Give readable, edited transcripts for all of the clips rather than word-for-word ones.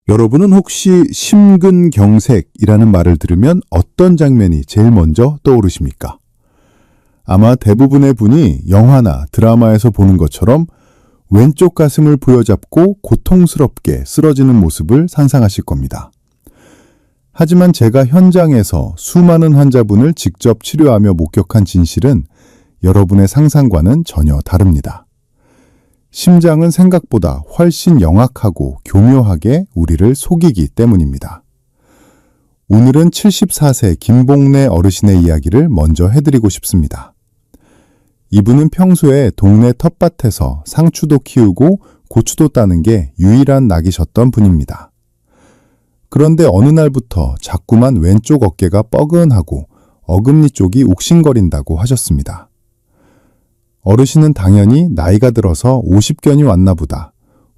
여러분은 혹시 심근경색이라는 말을 들으면 어떤 장면이 제일 먼저 떠오르십니까? 아마 대부분의 분이 영화나 드라마에서 보는 것처럼 왼쪽 가슴을 부여잡고 고통스럽게 쓰러지는 모습을 상상하실 겁니다. 하지만 제가 현장에서 수많은 환자분을 직접 치료하며 목격한 진실은 여러분의 상상과는 전혀 다릅니다. 심장은 생각보다 훨씬 영악하고 교묘하게 우리를 속이기 때문입니다. 오늘은 74세 김봉래 어르신의 이야기를 먼저 해드리고 싶습니다. 이분은 평소에 동네 텃밭에서 상추도 키우고 고추도 따는 게 유일한 낙이셨던 분입니다. 그런데 어느 날부터 자꾸만 왼쪽 어깨가 뻐근하고 어금니 쪽이 욱신거린다고 하셨습니다. 어르신은 당연히 나이가 들어서 50견이 왔나 보다,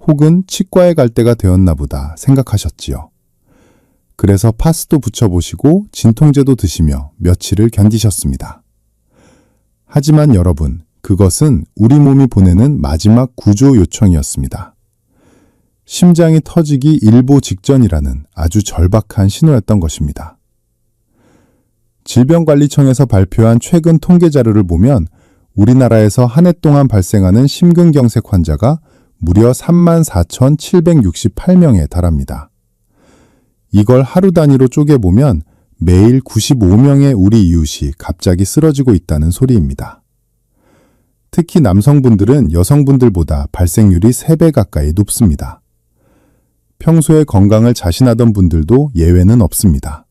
혹은 치과에 갈 때가 되었나 보다 생각하셨지요. 그래서 파스도 붙여보시고 진통제도 드시며 며칠을 견디셨습니다. 하지만 여러분, 그것은 우리 몸이 보내는 마지막 구조 요청이었습니다. 심장이 터지기 일보 직전이라는 아주 절박한 신호였던 것입니다. 질병관리청에서 발표한 최근 통계 자료를 보면 우리나라에서 한 해 동안 발생하는 심근경색 환자가 무려 34,768명에 달합니다. 이걸 하루 단위로 쪼개보면 매일 95명의 우리 이웃이 갑자기 쓰러지고 있다는 소리입니다. 특히 남성분들은 여성분들보다 발생률이 3배 가까이 높습니다. 평소에 건강을 자신하던 분들도 예외는 없습니다.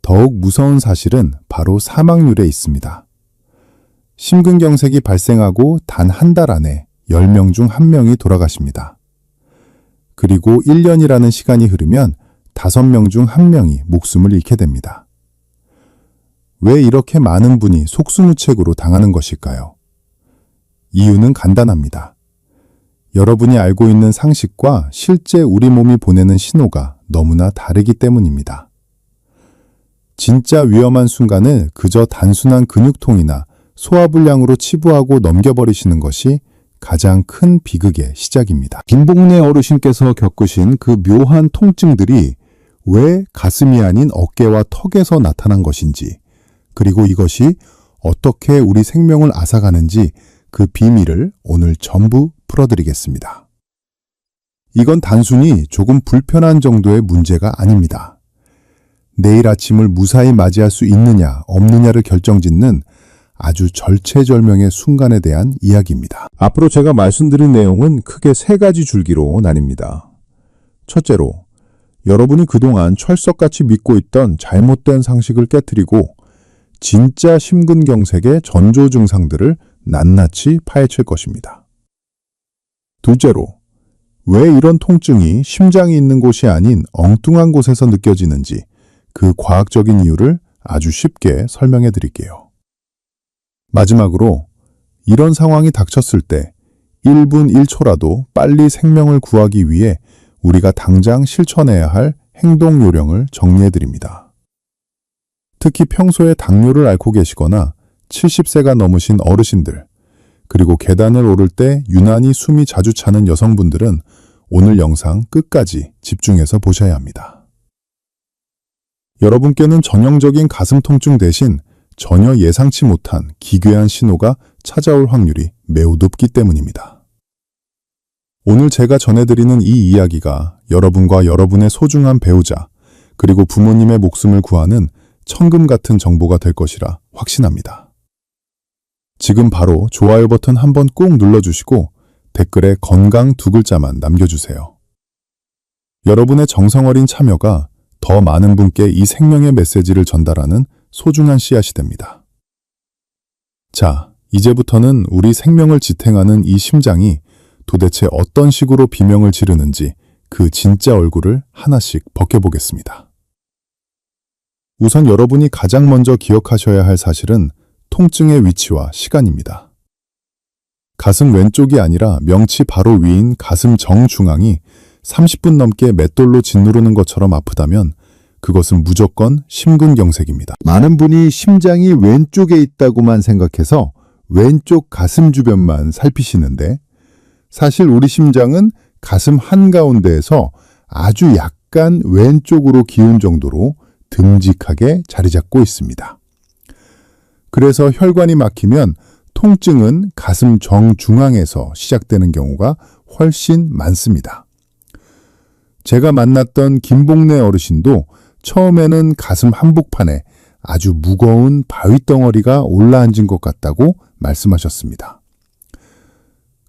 더욱 무서운 사실은 바로 사망률에 있습니다. 심근경색이 발생하고 단 한 달 안에 10명 중 1명이 돌아가십니다. 그리고 1년이라는 시간이 흐르면 5명 중 1명이 목숨을 잃게 됩니다. 왜 이렇게 많은 분이 속수무책으로 당하는 것일까요? 이유는 간단합니다. 여러분이 알고 있는 상식과 실제 우리 몸이 보내는 신호가 너무나 다르기 때문입니다. 진짜 위험한 순간을 그저 단순한 근육통이나 소화불량으로 치부하고 넘겨버리시는 것이 가장 큰 비극의 시작입니다. 김봉래 어르신께서 겪으신 그 묘한 통증들이 왜 가슴이 아닌 어깨와 턱에서 나타난 것인지, 그리고 이것이 어떻게 우리 생명을 앗아가는지 그 비밀을 오늘 전부 풀어드리겠습니다. 이건 단순히 조금 불편한 정도의 문제가 아닙니다. 내일 아침을 무사히 맞이할 수 있느냐 없느냐를 결정짓는 아주 절체절명의 순간에 대한 이야기입니다. 앞으로 제가 말씀드린 내용은 크게 3가지 줄기로 나뉩니다. 첫째로, 여러분이 그동안 철석같이 믿고 있던 잘못된 상식을 깨트리고 진짜 심근경색의 전조 증상들을 낱낱이 파헤칠 것입니다. 둘째로, 왜 이런 통증이 심장이 있는 곳이 아닌 엉뚱한 곳에서 느껴지는지 그 과학적인 이유를 아주 쉽게 설명해 드릴게요. 마지막으로, 이런 상황이 닥쳤을 때 1분 1초라도 빨리 생명을 구하기 위해 우리가 당장 실천해야 할 행동 요령을 정리해 드립니다. 특히 평소에 당뇨를 앓고 계시거나 70세가 넘으신 어르신들, 그리고 계단을 오를 때 유난히 숨이 자주 차는 여성분들은 오늘 영상 끝까지 집중해서 보셔야 합니다. 여러분께는 전형적인 가슴 통증 대신 전혀 예상치 못한 기괴한 신호가 찾아올 확률이 매우 높기 때문입니다. 오늘 제가 전해드리는 이 이야기가 여러분과 여러분의 소중한 배우자, 그리고 부모님의 목숨을 구하는 천금 같은 정보가 될 것이라 확신합니다. 지금 바로 좋아요 버튼 한번 꾹 눌러주시고 댓글에 건강 2글자만 남겨주세요. 여러분의 정성어린 참여가 더 많은 분께 이 생명의 메시지를 전달하는 소중한 씨앗이 됩니다. 자, 이제부터는 우리 생명을 지탱하는 이 심장이 도대체 어떤 식으로 비명을 지르는지 그 진짜 얼굴을 하나씩 벗겨보겠습니다. 우선 여러분이 가장 먼저 기억하셔야 할 사실은 통증의 위치와 시간입니다. 가슴 왼쪽이 아니라 명치 바로 위인 가슴 정중앙이 30분 넘게 맷돌로 짓누르는 것처럼 아프다면 그것은 무조건 심근경색입니다. 많은 분이 심장이 왼쪽에 있다고만 생각해서 왼쪽 가슴 주변만 살피시는데, 사실 우리 심장은 가슴 한가운데에서 아주 약간 왼쪽으로 기운 정도로 듬직하게 자리 잡고 있습니다. 그래서 혈관이 막히면 통증은 가슴 정중앙에서 시작되는 경우가 훨씬 많습니다. 제가 만났던 김복래 어르신도 처음에는 가슴 한복판에 아주 무거운 바위덩어리가 올라앉은 것 같다고 말씀하셨습니다.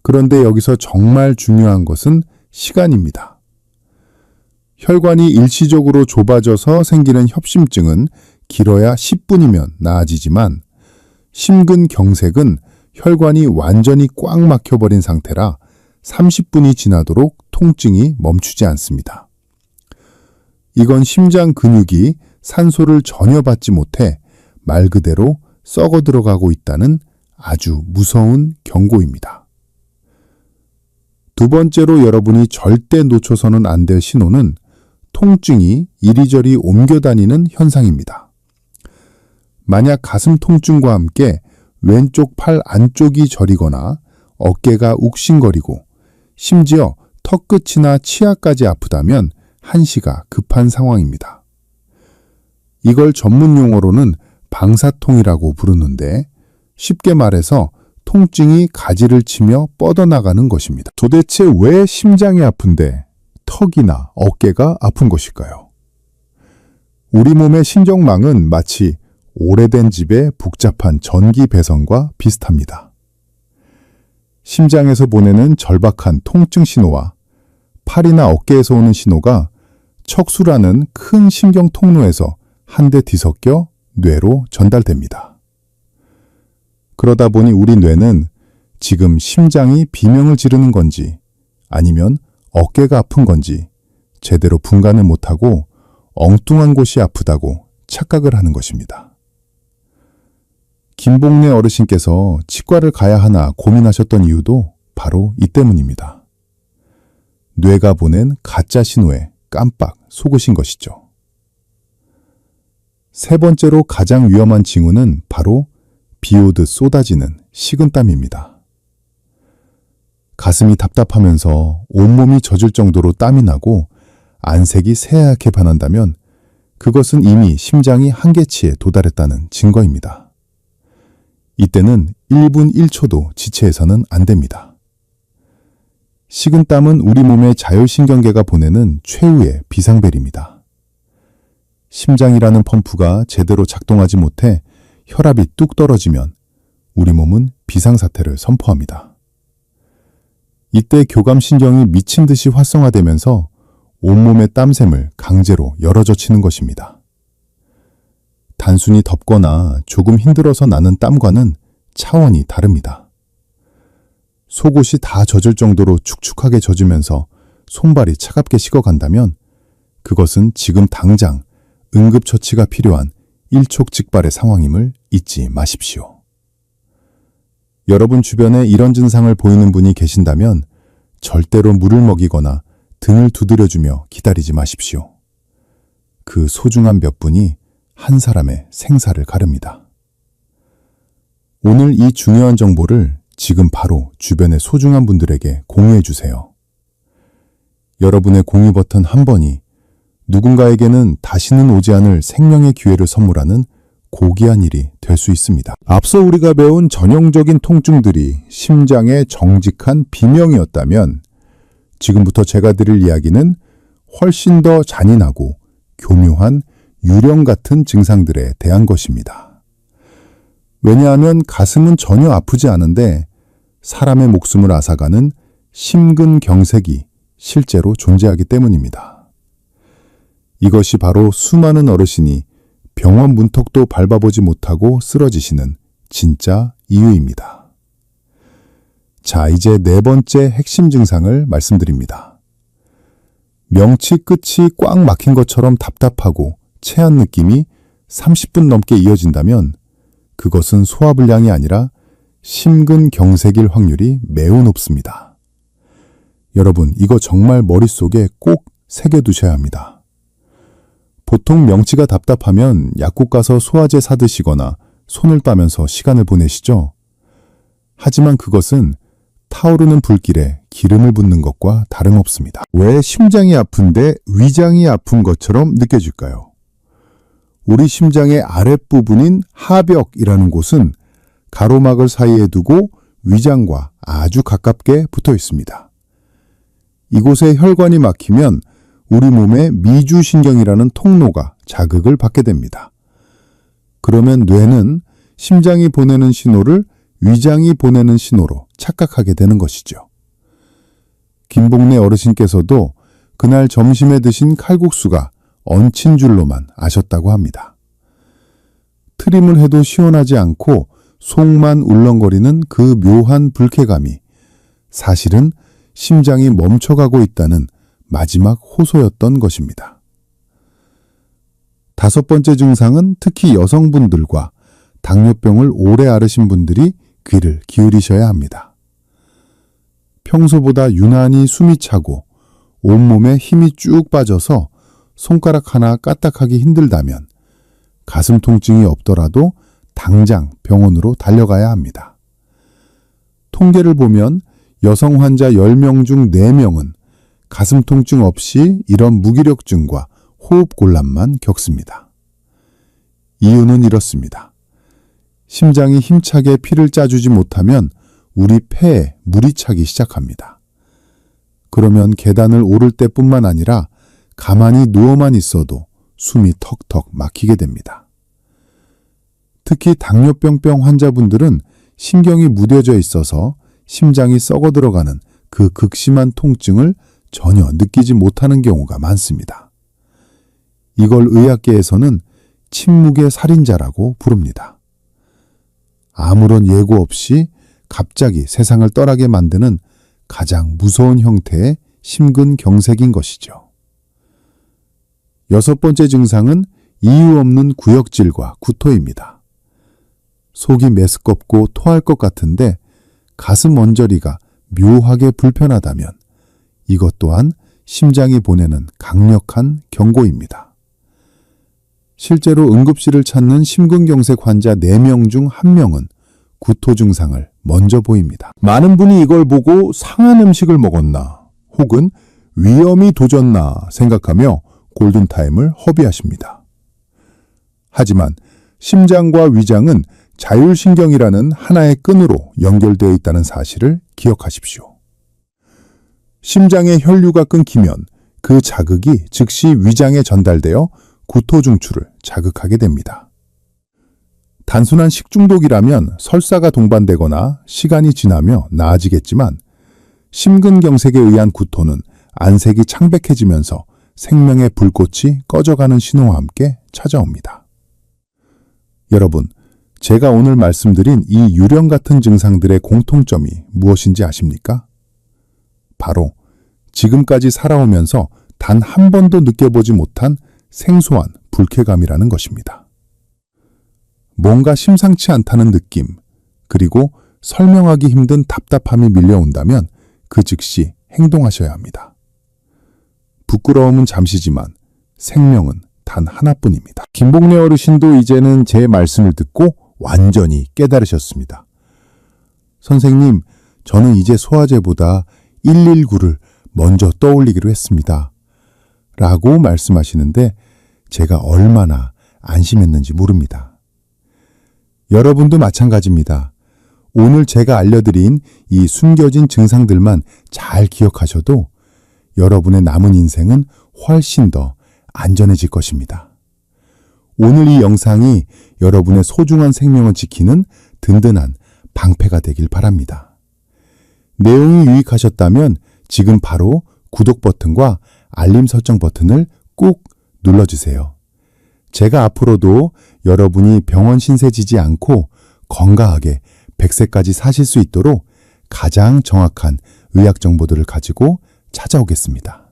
그런데 여기서 정말 중요한 것은 시간입니다. 혈관이 일시적으로 좁아져서 생기는 협심증은 길어야 10분이면 나아지지만 심근경색은 혈관이 완전히 꽉 막혀버린 상태라 30분이 지나도록 통증이 멈추지 않습니다. 이건 심장 근육이 산소를 전혀 받지 못해 말 그대로 썩어 들어가고 있다는 아주 무서운 경고입니다. 두 번째로 여러분이 절대 놓쳐서는 안 될 신호는 통증이 이리저리 옮겨 다니는 현상입니다. 만약 가슴 통증과 함께 왼쪽 팔 안쪽이 저리거나 어깨가 욱신거리고 심지어 턱끝이나 치아까지 아프다면 한시가 급한 상황입니다. 이걸 전문 용어로는 방사통이라고 부르는데 쉽게 말해서 통증이 가지를 치며 뻗어나가는 것입니다. 도대체 왜 심장이 아픈데 턱이나 어깨가 아픈 것일까요? 우리 몸의 신경망은 마치 오래된 집의 복잡한 전기 배선과 비슷합니다. 심장에서 보내는 절박한 통증 신호와 팔이나 어깨에서 오는 신호가 척수라는 큰 신경 통로에서 한데 뒤섞여 뇌로 전달됩니다. 그러다 보니 우리 뇌는 지금 심장이 비명을 지르는 건지 아니면 어깨가 아픈 건지 제대로 분간을 못하고 엉뚱한 곳이 아프다고 착각을 하는 것입니다. 김복래 어르신께서 치과를 가야 하나 고민하셨던 이유도 바로 이 때문입니다. 뇌가 보낸 가짜 신호에 깜빡 속으신 것이죠. 세 번째로 가장 위험한 징후는 바로 비 오듯 쏟아지는 식은땀입니다. 가슴이 답답하면서 온몸이 젖을 정도로 땀이 나고 안색이 새하얗게 변한다면 그것은 이미 심장이 한계치에 도달했다는 증거입니다. 이때는 1분 1초도 지체해서는 안 됩니다. 식은땀은 우리 몸의 자율신경계가 보내는 최후의 비상벨입니다. 심장이라는 펌프가 제대로 작동하지 못해 혈압이 뚝 떨어지면 우리 몸은 비상사태를 선포합니다. 이때 교감신경이 미친 듯이 활성화되면서 온몸의 땀샘을 강제로 열어젖히는 것입니다. 단순히 덥거나 조금 힘들어서 나는 땀과는 차원이 다릅니다. 속옷이 다 젖을 정도로 축축하게 젖으면서 손발이 차갑게 식어간다면 그것은 지금 당장 응급처치가 필요한 일촉즉발의 상황임을 잊지 마십시오. 여러분 주변에 이런 증상을 보이는 분이 계신다면 절대로 물을 먹이거나 등을 두드려주며 기다리지 마십시오. 그 소중한 몇 분이 한 사람의 생사를 가릅니다. 오늘 이 중요한 정보를 지금 바로 주변의 소중한 분들에게 공유해 주세요. 여러분의 공유 버튼 한 번이 누군가에게는 다시는 오지 않을 생명의 기회를 선물하는 고귀한 일이 될 수 있습니다. 앞서 우리가 배운 전형적인 통증들이 심장의 정직한 비명이었다면 지금부터 제가 드릴 이야기는 훨씬 더 잔인하고 교묘한 유령 같은 증상들에 대한 것입니다. 왜냐하면 가슴은 전혀 아프지 않은데 사람의 목숨을 앗아가는 심근경색이 실제로 존재하기 때문입니다. 이것이 바로 수많은 어르신이 병원 문턱도 밟아보지 못하고 쓰러지시는 진짜 이유입니다. 자, 이제 네 번째 핵심 증상을 말씀드립니다. 명치 끝이 꽉 막힌 것처럼 답답하고 체한 느낌이 30분 넘게 이어진다면 그것은 소화불량이 아니라 심근경색일 확률이 매우 높습니다. 여러분, 이거 정말 머릿속에 꼭 새겨두셔야 합니다. 보통 명치가 답답하면 약국 가서 소화제 사드시거나 손을 따면서 시간을 보내시죠. 하지만 그것은 타오르는 불길에 기름을 붓는 것과 다름없습니다. 왜 심장이 아픈데 위장이 아픈 것처럼 느껴질까요? 우리 심장의 아랫부분인 하벽이라는 곳은 가로막을 사이에 두고 위장과 아주 가깝게 붙어 있습니다. 이곳에 혈관이 막히면 우리 몸의 미주신경이라는 통로가 자극을 받게 됩니다. 그러면 뇌는 심장이 보내는 신호를 위장이 보내는 신호로 착각하게 되는 것이죠. 김복래 어르신께서도 그날 점심에 드신 칼국수가 얹힌 줄로만 아셨다고 합니다. 트림을 해도 시원하지 않고 속만 울렁거리는 그 묘한 불쾌감이 사실은 심장이 멈춰가고 있다는 마지막 호소였던 것입니다. 5번째 증상은 특히 여성분들과 당뇨병을 오래 앓으신 분들이 귀를 기울이셔야 합니다. 평소보다 유난히 숨이 차고 온몸에 힘이 쭉 빠져서 손가락 하나 까딱하기 힘들다면 가슴 통증이 없더라도 당장 병원으로 달려가야 합니다. 통계를 보면 여성 환자 10명 중 4명은 가슴 통증 없이 이런 무기력증과 호흡곤란만 겪습니다. 이유는 이렇습니다. 심장이 힘차게 피를 짜주지 못하면 우리 폐에 물이 차기 시작합니다. 그러면 계단을 오를 때뿐만 아니라 가만히 누워만 있어도 숨이 턱턱 막히게 됩니다. 특히 당뇨병 환자분들은 신경이 무뎌져 있어서 심장이 썩어 들어가는 그 극심한 통증을 전혀 느끼지 못하는 경우가 많습니다. 이걸 의학계에서는 침묵의 살인자라고 부릅니다. 아무런 예고 없이 갑자기 세상을 떠나게 만드는 가장 무서운 형태의 심근경색인 것이죠. 6번째 증상은 이유 없는 구역질과 구토입니다. 속이 메스껍고 토할 것 같은데 가슴 언저리가 묘하게 불편하다면 이것 또한 심장이 보내는 강력한 경고입니다. 실제로 응급실을 찾는 심근경색 환자 4명 중 1명은 구토 증상을 먼저 보입니다. 많은 분이 이걸 보고 상한 음식을 먹었나 혹은 위험이 도졌나 생각하며 골든타임을 허비하십니다. 하지만 심장과 위장은 자율신경이라는 하나의 끈으로 연결되어 있다는 사실을 기억하십시오. 심장의 혈류가 끊기면 그 자극이 즉시 위장에 전달되어 구토 중추를 자극하게 됩니다. 단순한 식중독이라면 설사가 동반되거나 시간이 지나며 나아지겠지만 심근경색에 의한 구토는 안색이 창백해지면서 생명의 불꽃이 꺼져가는 신호와 함께 찾아옵니다. 여러분, 제가 오늘 말씀드린 이 유령 같은 증상들의 공통점이 무엇인지 아십니까? 바로 지금까지 살아오면서 단 한 번도 느껴보지 못한 생소한 불쾌감이라는 것입니다. 뭔가 심상치 않다는 느낌, 그리고 설명하기 힘든 답답함이 밀려온다면 그 즉시 행동하셔야 합니다. 부끄러움은 잠시지만 생명은 단 하나뿐입니다. 김복래 어르신도 이제는 제 말씀을 듣고 완전히 깨달으셨습니다. 선생님, 저는 이제 소화제보다 119를 먼저 떠올리기로 했습니다. 라고 말씀하시는데 제가 얼마나 안심했는지 모릅니다. 여러분도 마찬가지입니다. 오늘 제가 알려드린 이 숨겨진 증상들만 잘 기억하셔도 여러분의 남은 인생은 훨씬 더 안전해질 것입니다. 오늘 이 영상이 여러분의 소중한 생명을 지키는 든든한 방패가 되길 바랍니다. 내용이 유익하셨다면 지금 바로 구독 버튼과 알림 설정 버튼을 꾹 눌러주세요. 제가 앞으로도 여러분이 병원 신세 지지 않고 건강하게 100세까지 사실 수 있도록 가장 정확한 의학 정보들을 가지고 찾아오겠습니다.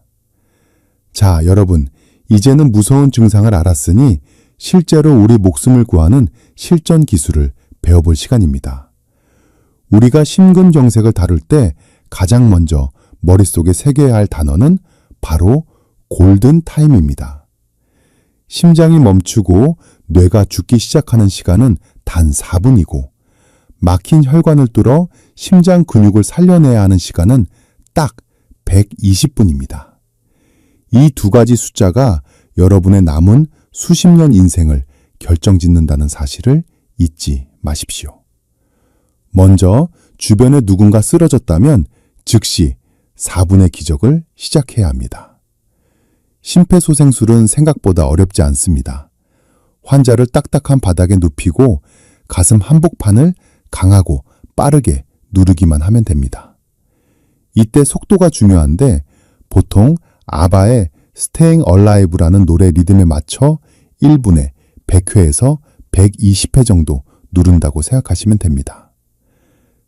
자, 여러분, 이제는 무서운 증상을 알았으니 실제로 우리 목숨을 구하는 실전 기술을 배워볼 시간입니다. 우리가 심근경색을 다룰 때 가장 먼저 머릿속에 새겨야 할 단어는 바로 골든타임입니다. 심장이 멈추고 뇌가 죽기 시작하는 시간은 단 4분이고 막힌 혈관을 뚫어 심장 근육을 살려내야 하는 시간은 딱 120분입니다. 이 두 가지 숫자가 여러분의 남은 수십 년 인생을 결정짓는다는 사실을 잊지 마십시오. 먼저 주변에 누군가 쓰러졌다면 즉시 4분의 기적을 시작해야 합니다. 심폐소생술은 생각보다 어렵지 않습니다. 환자를 딱딱한 바닥에 눕히고 가슴 한복판을 강하고 빠르게 누르기만 하면 됩니다. 이때 속도가 중요한데 보통 아바의 Staying Alive라는 노래 리듬에 맞춰 1분에 100회에서 120회 정도 누른다고 생각하시면 됩니다.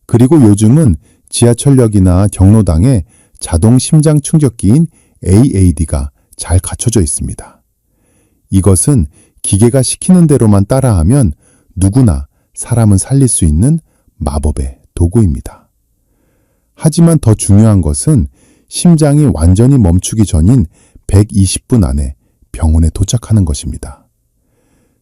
그리고 요즘은 지하철역이나 경로당에 자동 심장 충격기인 AAD가 잘 갖춰져 있습니다. 이것은 기계가 시키는 대로만 따라하면 누구나 사람은 살릴 수 있는 마법의 도구입니다. 하지만 더 중요한 것은 심장이 완전히 멈추기 전인 120분 안에 병원에 도착하는 것입니다.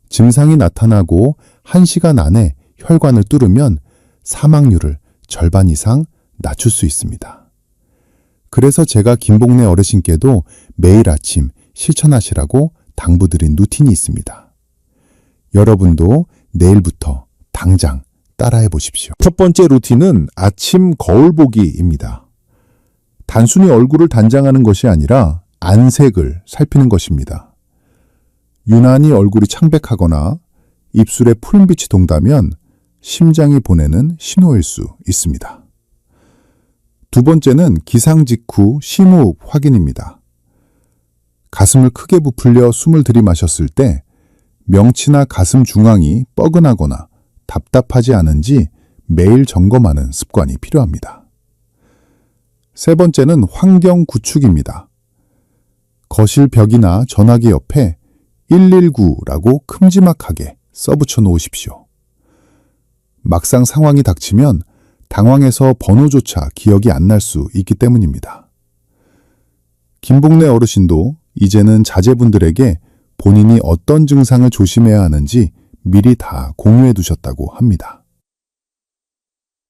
증상이 나타나고 1시간 안에 혈관을 뚫으면 사망률을 절반 이상 낮출 수 있습니다. 그래서 제가 김복래 어르신께도 매일 아침 실천하시라고 당부드린 루틴이 있습니다. 여러분도 내일부터 당장 따라해 보십시오. 첫 번째 루틴은 아침 거울 보기입니다. 단순히 얼굴을 단장하는 것이 아니라 안색을 살피는 것입니다. 유난히 얼굴이 창백하거나 입술에 푸른빛이 돈다면 심장이 보내는 신호일 수 있습니다. 두 번째는 기상 직후 심호흡 확인입니다. 가슴을 크게 부풀려 숨을 들이마셨을 때 명치나 가슴 중앙이 뻐근하거나 답답하지 않은지 매일 점검하는 습관이 필요합니다. 세 번째는 환경 구축입니다. 거실 벽이나 전화기 옆에 119라고 큼지막하게 써붙여 놓으십시오. 막상 상황이 닥치면 당황해서 번호조차 기억이 안 날 수 있기 때문입니다. 김복래 어르신도 이제는 자제분들에게 본인이 어떤 증상을 조심해야 하는지 미리 다 공유해 두셨다고 합니다.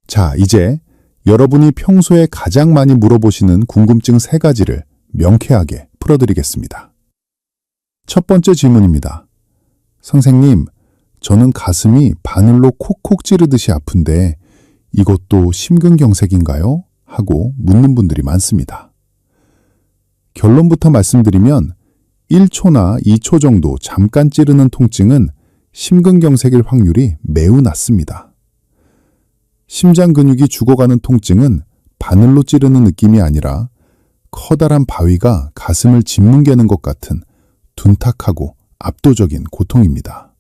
자, 이제 여러분이 평소에 가장 많이 물어보시는 궁금증 3가지를 명쾌하게 풀어드리겠습니다. 첫 번째 질문입니다. 선생님, 저는 가슴이 바늘로 콕콕 찌르듯이 아픈데 이것도 심근경색인가요? 하고 묻는 분들이 많습니다. 결론부터 말씀드리면 1초나 2초 정도 잠깐 찌르는 통증은 심근경색일 확률이 매우 낮습니다. 심장 근육이 죽어가는 통증은 바늘로 찌르는 느낌이 아니라 커다란 바위가 가슴을 짓뭉개는 것 같은 둔탁하고 압도적인 고통입니다.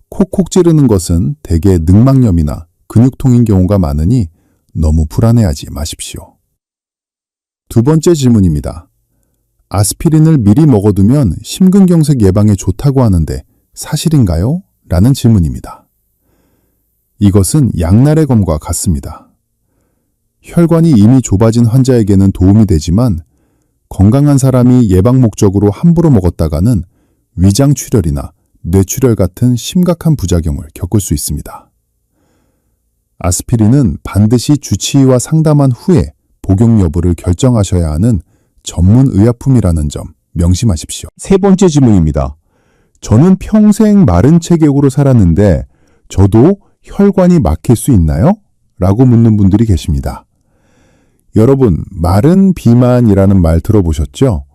콕콕 찌르는 것은 대개 늑막염이나 근육통인 경우가 많으니 너무 불안해하지 마십시오. 두 번째 질문입니다. 아스피린을 미리 먹어두면 심근경색 예방에 좋다고 하는데 사실인가요? 라는 질문입니다. 이것은 양날의 검과 같습니다. 혈관이 이미 좁아진 환자에게는 도움이 되지만 건강한 사람이 예방 목적으로 함부로 먹었다가는 위장출혈이나 뇌출혈 같은 심각한 부작용을 겪을 수 있습니다. 아스피린은 반드시 주치의와 상담한 후에 복용 여부를 결정하셔야 하는 전문 의약품이라는 점 명심하십시오. 세 번째 질문입니다. 저는 평생 마른 체격으로 살았는데 저도 혈관이 막힐 수 있나요? 라고 묻는 분들이 계십니다. 여러분, 마른 비만이라는 말 들어보셨죠?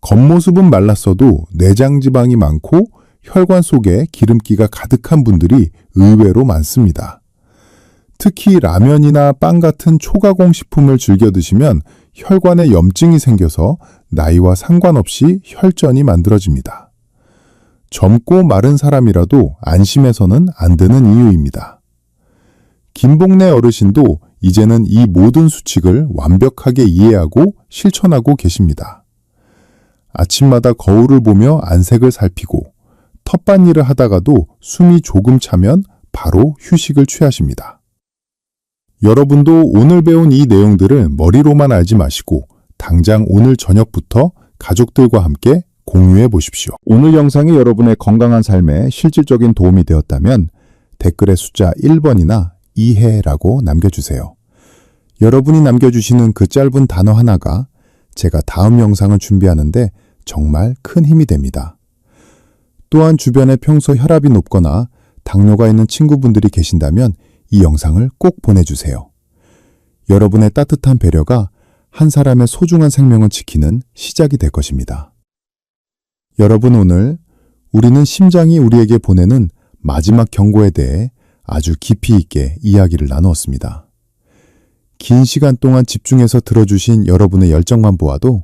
겉모습은 말랐어도 내장 지방이 많고 혈관 속에 기름기가 가득한 분들이 의외로 많습니다. 특히 라면이나 빵 같은 초가공 식품을 즐겨 드시면 혈관에 염증이 생겨서 나이와 상관없이 혈전이 만들어집니다. 젊고 마른 사람이라도 안심해서는 안 되는 이유입니다. 김복래 어르신도 이제는 이 모든 수칙을 완벽하게 이해하고 실천하고 계십니다. 아침마다 거울을 보며 안색을 살피고 텃밭일을 하다가도 숨이 조금 차면 바로 휴식을 취하십니다. 여러분도 오늘 배운 이 내용들을 머리로만 알지 마시고 당장 오늘 저녁부터 가족들과 함께 공유해 보십시오. 오늘 영상이 여러분의 건강한 삶에 실질적인 도움이 되었다면 댓글에 숫자 1번이나 이해라고 남겨주세요. 여러분이 남겨주시는 그 짧은 단어 하나가 제가 다음 영상을 준비하는데 정말 큰 힘이 됩니다. 또한 주변에 평소 혈압이 높거나 당뇨가 있는 친구분들이 계신다면 이 영상을 꼭 보내주세요. 여러분의 따뜻한 배려가 한 사람의 소중한 생명을 지키는 시작이 될 것입니다. 여러분, 오늘 우리는 심장이 우리에게 보내는 마지막 경고에 대해 아주 깊이 있게 이야기를 나누었습니다. 긴 시간 동안 집중해서 들어주신 여러분의 열정만 보아도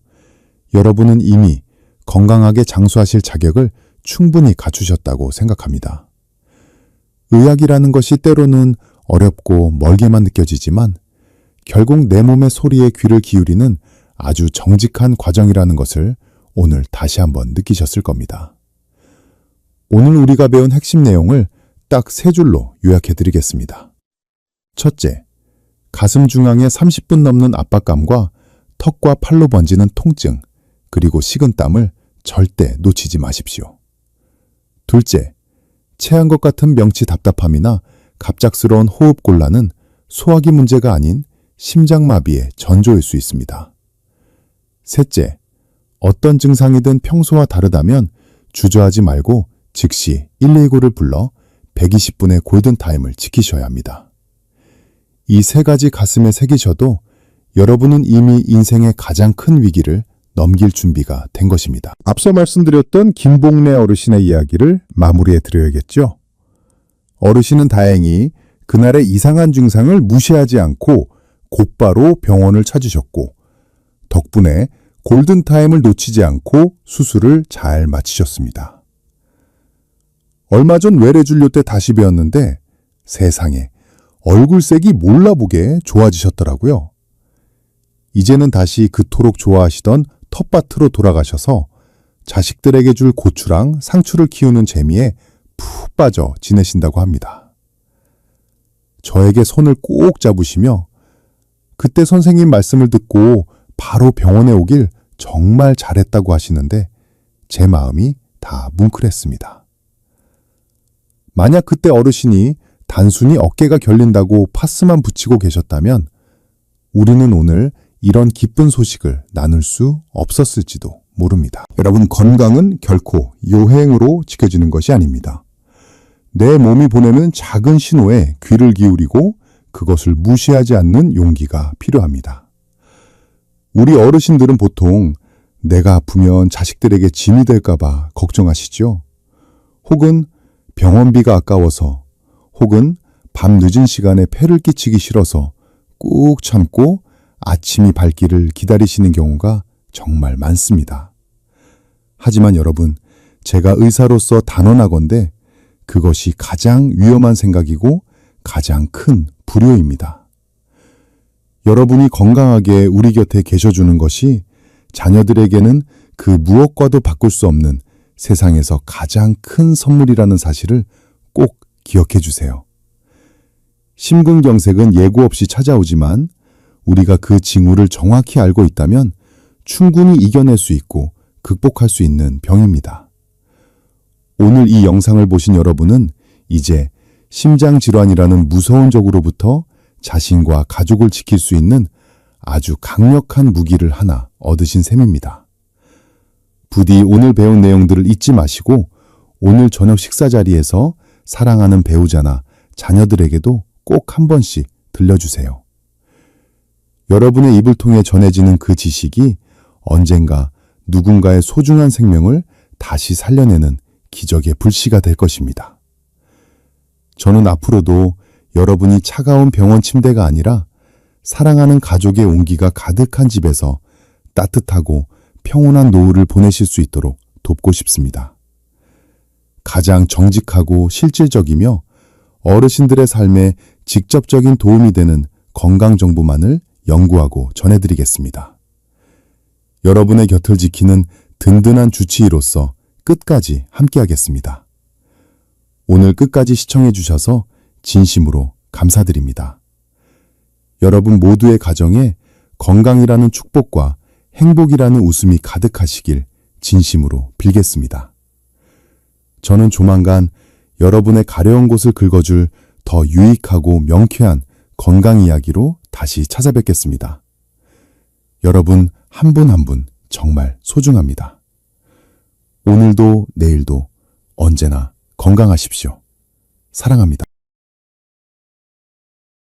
여러분은 이미 건강하게 장수하실 자격을 충분히 갖추셨다고 생각합니다. 의학이라는 것이 때로는 어렵고 멀게만 느껴지지만 결국 내 몸의 소리에 귀를 기울이는 아주 정직한 과정이라는 것을 오늘 다시 한번 느끼셨을 겁니다. 오늘 우리가 배운 핵심 내용을 딱 3줄로 요약해드리겠습니다. 첫째, 가슴 중앙에 30분 넘는 압박감과 턱과 팔로 번지는 통증, 그리고 식은땀을 절대 놓치지 마십시오. 둘째, 체한 것 같은 명치 답답함이나 갑작스러운 호흡곤란은 소화기 문제가 아닌 심장마비의 전조일 수 있습니다. 셋째, 어떤 증상이든 평소와 다르다면 주저하지 말고 즉시 119를 불러 120분의 골든타임을 지키셔야 합니다. 이 3가지 가슴에 새기셔도 여러분은 이미 인생의 가장 큰 위기를 넘길 준비가 된 것입니다. 앞서 말씀드렸던 김봉래 어르신의 이야기를 마무리해 드려야겠죠. 어르신은 다행히 그날의 이상한 증상을 무시하지 않고 곧바로 병원을 찾으셨고 덕분에 골든타임을 놓치지 않고 수술을 잘 마치셨습니다. 얼마 전 외래진료 때 다시 배웠는데 세상에 얼굴색이 몰라보게 좋아지셨더라고요. 이제는 다시 그토록 좋아하시던 텃밭으로 돌아가셔서 자식들에게 줄 고추랑 상추를 키우는 재미에 푹 빠져 지내신다고 합니다. 저에게 손을 꼭 잡으시며 그때 선생님 말씀을 듣고 바로 병원에 오길 정말 잘했다고 하시는데 제 마음이 다 뭉클했습니다. 만약 그때 어르신이 단순히 어깨가 결린다고 파스만 붙이고 계셨다면 우리는 오늘 이런 기쁜 소식을 나눌 수 없었을지도 모릅니다. 여러분, 건강은 결코 요행으로 지켜지는 것이 아닙니다. 내 몸이 보내는 작은 신호에 귀를 기울이고 그것을 무시하지 않는 용기가 필요합니다. 우리 어르신들은 보통 내가 아프면 자식들에게 짐이 될까봐 걱정하시죠? 혹은 병원비가 아까워서, 혹은 밤 늦은 시간에 폐를 끼치기 싫어서 꾹 참고 아침이 밝기를 기다리시는 경우가 정말 많습니다. 하지만 여러분, 제가 의사로서 단언하건대 그것이 가장 위험한 생각이고 가장 큰 불효입니다. 여러분이 건강하게 우리 곁에 계셔주는 것이 자녀들에게는 그 무엇과도 바꿀 수 없는 세상에서 가장 큰 선물이라는 사실을 꼭 기억해 주세요. 심근경색은 예고 없이 찾아오지만 우리가 그 징후를 정확히 알고 있다면 충분히 이겨낼 수 있고 극복할 수 있는 병입니다. 오늘 이 영상을 보신 여러분은 이제 심장질환이라는 무서운 적으로부터 자신과 가족을 지킬 수 있는 아주 강력한 무기를 하나 얻으신 셈입니다. 부디 오늘 배운 내용들을 잊지 마시고 오늘 저녁 식사 자리에서 사랑하는 배우자나 자녀들에게도 꼭 한 번씩 들려주세요. 여러분의 입을 통해 전해지는 그 지식이 언젠가 누군가의 소중한 생명을 다시 살려내는 기적의 불씨가 될 것입니다. 저는 앞으로도 여러분이 차가운 병원 침대가 아니라 사랑하는 가족의 온기가 가득한 집에서 따뜻하고 평온한 노후를 보내실 수 있도록 돕고 싶습니다. 가장 정직하고 실질적이며 어르신들의 삶에 직접적인 도움이 되는 건강 정보만을 연구하고 전해드리겠습니다. 여러분의 곁을 지키는 든든한 주치의로서 끝까지 함께하겠습니다. 오늘 끝까지 시청해 주셔서 진심으로 감사드립니다. 여러분 모두의 가정에 건강이라는 축복과 행복이라는 웃음이 가득하시길 진심으로 빌겠습니다. 저는 조만간 여러분의 가려운 곳을 긁어줄 더 유익하고 명쾌한 건강 이야기로 다시 찾아뵙겠습니다. 여러분 한 분 한 분 정말 소중합니다. 오늘도 내일도 언제나 건강하십시오. 사랑합니다.